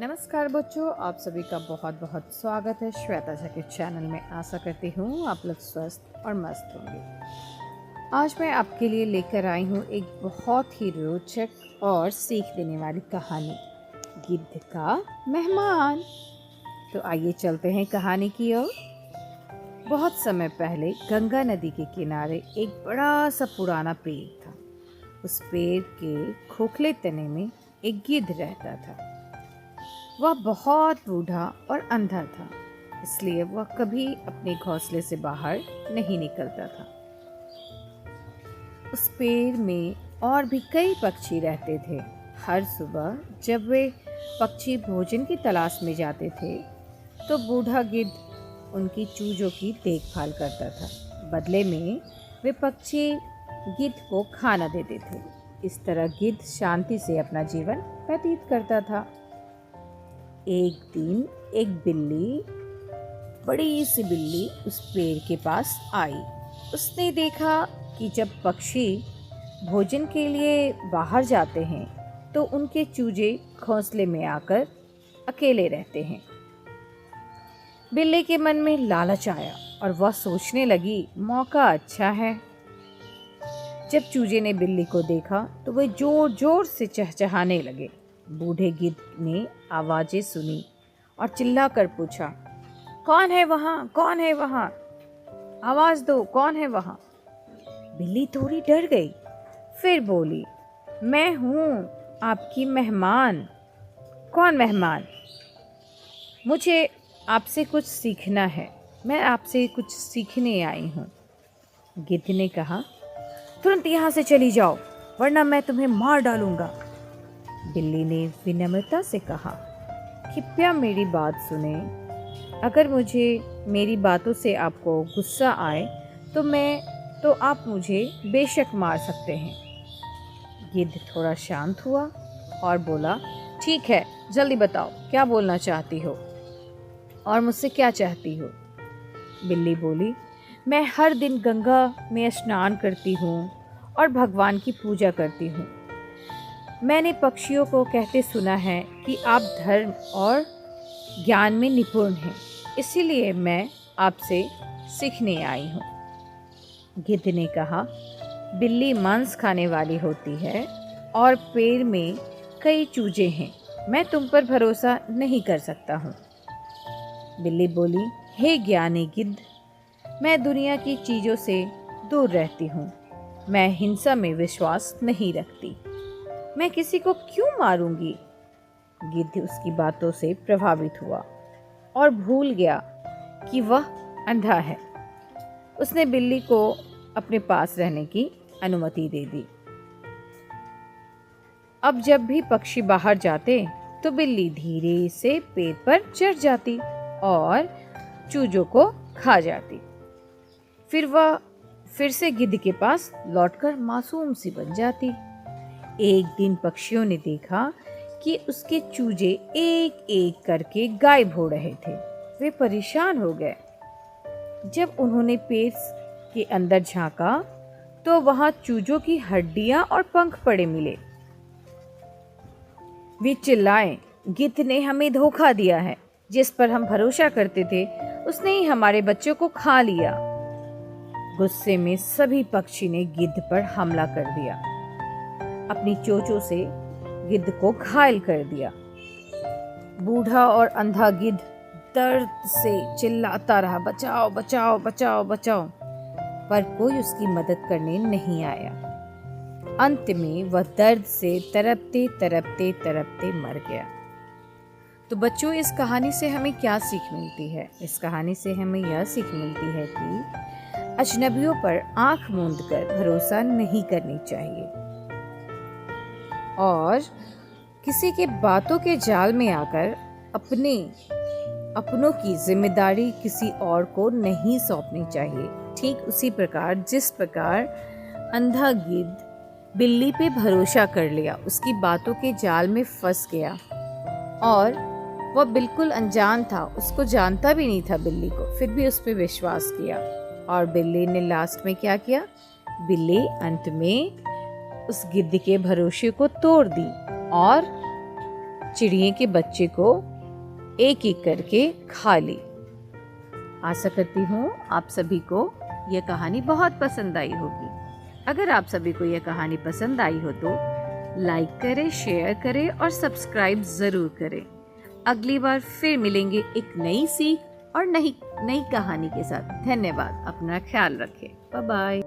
नमस्कार बच्चों, आप सभी का बहुत बहुत स्वागत है श्वेता झा के चैनल में। आशा करती हूँ आप लोग स्वस्थ और मस्त होंगे। आज मैं आपके लिए लेकर आई हूँ एक बहुत ही रोचक और सीख देने वाली कहानी, गिद्ध का मेहमान। तो आइए चलते हैं कहानी की ओर। बहुत समय पहले गंगा नदी के किनारे एक बड़ा सा पुराना पेड़ था। उस पेड़ के खोखले तने में एक गिद्ध रहता था। वह बहुत बूढ़ा और अंधा था, इसलिए वह कभी अपने घोंसले से बाहर नहीं निकलता था। उस पेड़ में और भी कई पक्षी रहते थे। हर सुबह जब वे पक्षी भोजन की तलाश में जाते थे, तो बूढ़ा गिद्ध उनकी चूजों की देखभाल करता था। बदले में वे पक्षी गिद्ध को खाना देते थे। इस तरह गिद्ध शांति से अपना जीवन व्यतीत करता था। एक दिन एक बिल्ली, बड़ी सी बिल्ली, उस पेड़ के पास आई। उसने देखा कि जब पक्षी भोजन के लिए बाहर जाते हैं तो उनके चूजे घोंसले में आकर अकेले रहते हैं। बिल्ली के मन में लालच आया और वह सोचने लगी, मौका अच्छा है। जब चूजे ने बिल्ली को देखा तो वे जोर जोर से चहचहाने लगे। बूढ़े गिद्ध ने आवाजें सुनी और चिल्लाकर पूछा, कौन है वहां? कौन है वहां? आवाज दो, कौन है वहां? बिल्ली थोड़ी डर गई, फिर बोली, मैं हूं आपकी मेहमान। कौन मेहमान? मुझे आपसे कुछ सीखना है। मैं आपसे कुछ सीखने आई हूं। गिद्ध ने कहा, तुरंत यहाँ से चली जाओ, वरना मैं तुम्हें मार डालूंगा। बिल्ली ने विनम्रता से कहा, कृपया मेरी बात सुने। अगर मुझे मेरी बातों से आपको गुस्सा आए तो आप मुझे बेशक मार सकते हैं। गिद्ध थोड़ा शांत हुआ और बोला, ठीक है, जल्दी बताओ, क्या बोलना चाहती हो और मुझसे क्या चाहती हो? बिल्ली बोली, मैं हर दिन गंगा में स्नान करती हूँ और भगवान की पूजा करती हूँ। मैंने पक्षियों को कहते सुना है कि आप धर्म और ज्ञान में निपुण हैं, इसीलिए मैं आपसे सीखने आई हूँ। गिद्ध ने कहा, बिल्ली मांस खाने वाली होती है और पेड़ में कई चूजे हैं, मैं तुम पर भरोसा नहीं कर सकता हूँ। बिल्ली बोली, हे ज्ञानी गिद्ध, मैं दुनिया की चीज़ों से दूर रहती हूँ। मैं हिंसा में विश्वास नहीं रखती। मैं किसी को क्यों मारूंगी? गिद्ध उसकी बातों से प्रभावित हुआ और भूल गया कि वह अंधा है। उसने बिल्ली को अपने पास रहने की अनुमति दे दी। अब जब भी पक्षी बाहर जाते तो बिल्ली धीरे से पेड़ पर चढ़ जाती और चूजों को खा जाती। फिर वह फिर से गिद्ध के पास लौटकर मासूम सी बन जाती। एक दिन पक्षियों ने देखा कि उसके चूजे एक एक करके गायब हो रहे थे। वे परेशान हो गए। जब उन्होंने पेड़ के अंदर झांका तो वहां चूजों की हड्डियां और पंख पड़े मिले। वे चिल्लाए, गिद्ध ने हमें धोखा दिया है। जिस पर हम भरोसा करते थे उसने ही हमारे बच्चों को खा लिया। गुस्से में सभी पक्षी ने गिद्ध पर हमला कर दिया। अपनी चोंचों से गिद्ध को घायल कर दिया। बूढ़ा और अंधा गिद्ध दर्द से चिल्लाता रहा, बचाओ बचाओ बचाओ बचाओ, पर कोई उसकी मदद करने नहीं आया। अंत में वह दर्द से तड़पते तड़पते तड़पते मर गया। तो बच्चों, इस कहानी से हमें क्या सीख मिलती है? इस कहानी से हमें यह सीख मिलती है कि अजनबियों पर आंख मूंद कर भरोसा नहीं करनी चाहिए और किसी के बातों के जाल में आकर अपनों की जिम्मेदारी किसी और को नहीं सौंपनी चाहिए। ठीक उसी प्रकार जिस प्रकार अंधा गिद्ध बिल्ली पे भरोसा कर लिया, उसकी बातों के जाल में फंस गया और वह बिल्कुल अनजान था, उसको जानता भी नहीं था बिल्ली को, फिर भी उस पर विश्वास किया। और बिल्ली ने लास्ट में क्या किया? बिल्ली अंत में उस गिद्ध के भरोसे को तोड़ दी और चिड़िए के बच्चे को एक एक करके खा ली। आशा करती हूँ आप सभी को यह कहानी बहुत पसंद आई होगी। अगर आप सभी को यह कहानी पसंद आई हो तो लाइक करें, शेयर करें और सब्सक्राइब ज़रूर करें। अगली बार फिर मिलेंगे एक नई सीख और नई कहानी के साथ। धन्यवाद। अपना ख्याल रखें। Bye bye.